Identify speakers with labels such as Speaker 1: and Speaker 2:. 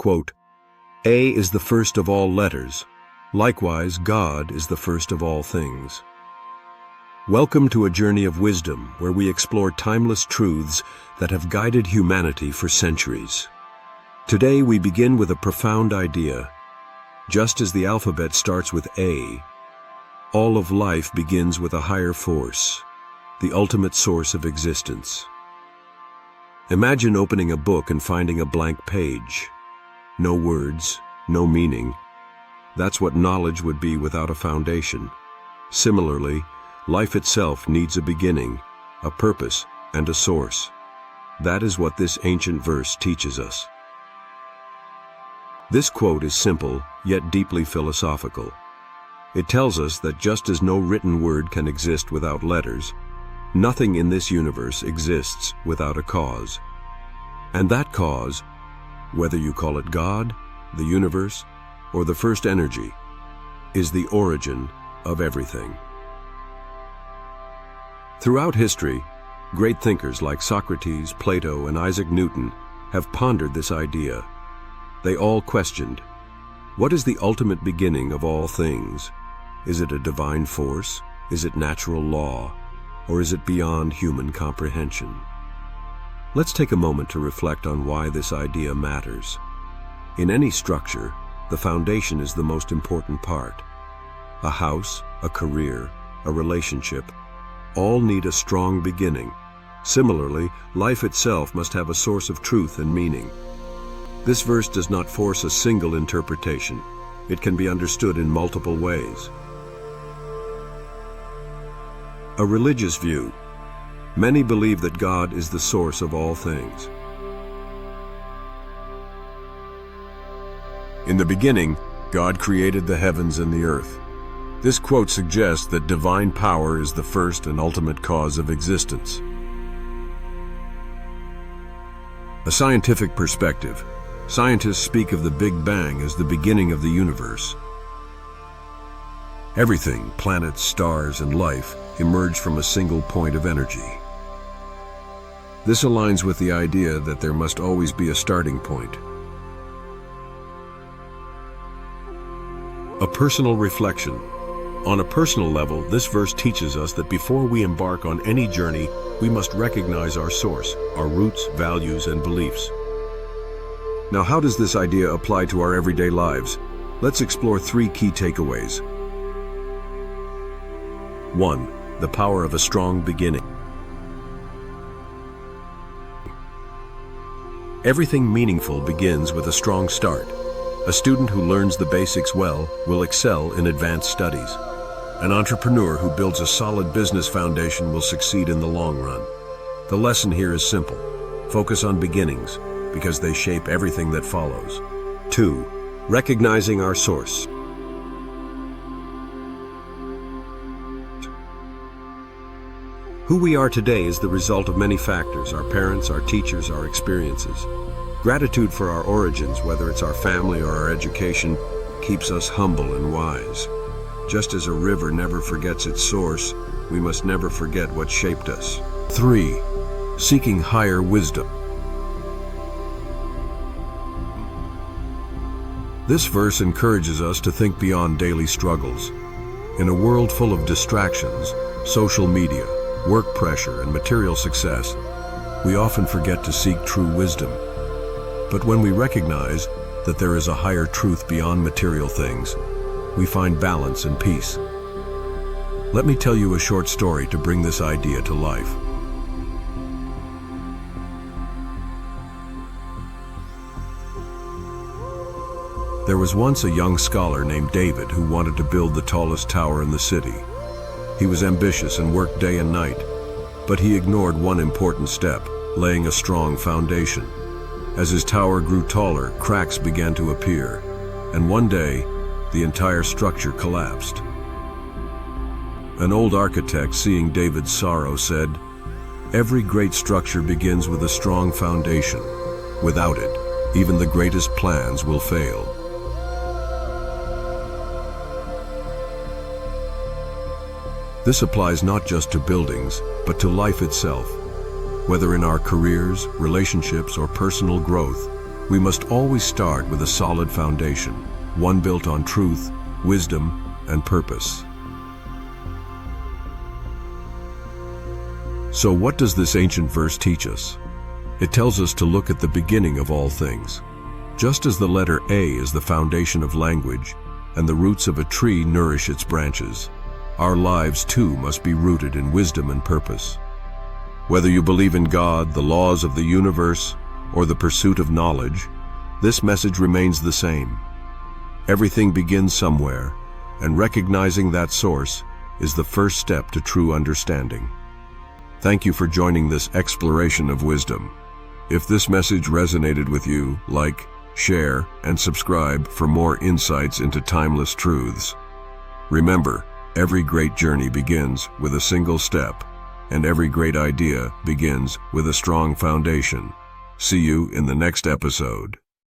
Speaker 1: quote, "A is the first of all letters. Likewise, God is the first of all things." Welcome to a journey of wisdom where we explore timeless truths that have guided humanity for centuries. Today we begin with a profound idea. Just as the alphabet starts with A, all of life begins with a higher force, the ultimate source of existence. Imagine opening a book and finding a blank page. No words, no meaning. That's what knowledge would be without a foundation. Similarly, life itself needs a beginning, a purpose, and a source. That is what this ancient verse teaches us. This quote is simple, yet deeply philosophical. It tells us that just as no written word can exist without letters, nothing in this universe exists without a cause. And that cause, whether you call it God, the universe, or the first energy, is the origin of everything. Throughout history, great thinkers like Socrates, Plato, and Isaac Newton have pondered this idea. They all questioned, what is the ultimate beginning of all things? Is it a divine force? Is it natural law? Or is it beyond human comprehension? Let's take a moment to reflect on why this idea matters. In any structure, the foundation is the most important part. A house, a career, a relationship, all need a strong beginning. Similarly, life itself must have a source of truth and meaning. This verse does not force a single interpretation. It can be understood in multiple ways. A religious view. Many believe that God is the source of all things. In the beginning, God created the heavens and the earth. This quote suggests that divine power is the first and ultimate cause of existence. A scientific perspective. Scientists speak of the Big Bang as the beginning of the universe. Everything, planets, stars, and life, emerge from a single point of energy. This aligns with the idea that there must always be a starting point. A personal reflection. On a personal level, this verse teaches us that before we embark on any journey, we must recognize our source, our roots, values, and beliefs. Now, how does this idea apply to our everyday lives? Let's explore 3 key takeaways. 1. The power of a strong beginning. Everything meaningful begins with a strong start. A student who learns the basics well will excel in advanced studies. An entrepreneur who builds a solid business foundation will succeed in the long run. The lesson here is simple. Focus on beginnings, because they shape everything that follows. 2. Recognizing our source. Who we are today is the result of many factors: our parents, our teachers, our experiences. Gratitude for our origins, whether it's our family or our education, keeps us humble and wise. Just as a river never forgets its source, we must never forget what shaped us. 3. Seeking higher wisdom. This verse encourages us to think beyond daily struggles. In a world full of distractions, social media, work pressure, and material success, we often forget to seek true wisdom. But when we recognize that there is a higher truth beyond material things, we find balance and peace. Let me tell you a short story to bring this idea to life. There was once a young scholar named David who wanted to build the tallest tower in the city. He was ambitious and worked day and night, but he ignored one important step: laying a strong foundation. As his tower grew taller, cracks began to appear, and one day, the entire structure collapsed. An old architect, seeing David's sorrow, said, "Every great structure begins with a strong foundation. Without it, even the greatest plans will fail." This applies not just to buildings, but to life itself. Whether in our careers, relationships, or personal growth, We must always start with a solid foundation, one built on truth, wisdom, and purpose. So what does this ancient verse teach us? It tells us to look at the beginning of all things. Just as the letter A is the foundation of language, and the roots of a tree nourish its branches, our lives too must be rooted in wisdom and purpose. Whether you believe in God, the laws of the universe, or the pursuit of knowledge, this message remains the same. Everything begins somewhere, and recognizing that source is the first step to true understanding. Thank you for joining this exploration of wisdom. If this message resonated with you, like, share, and subscribe for more insights into timeless truths. Remember, every great journey begins with a single step, and every great idea begins with a strong foundation. See you in the next episode.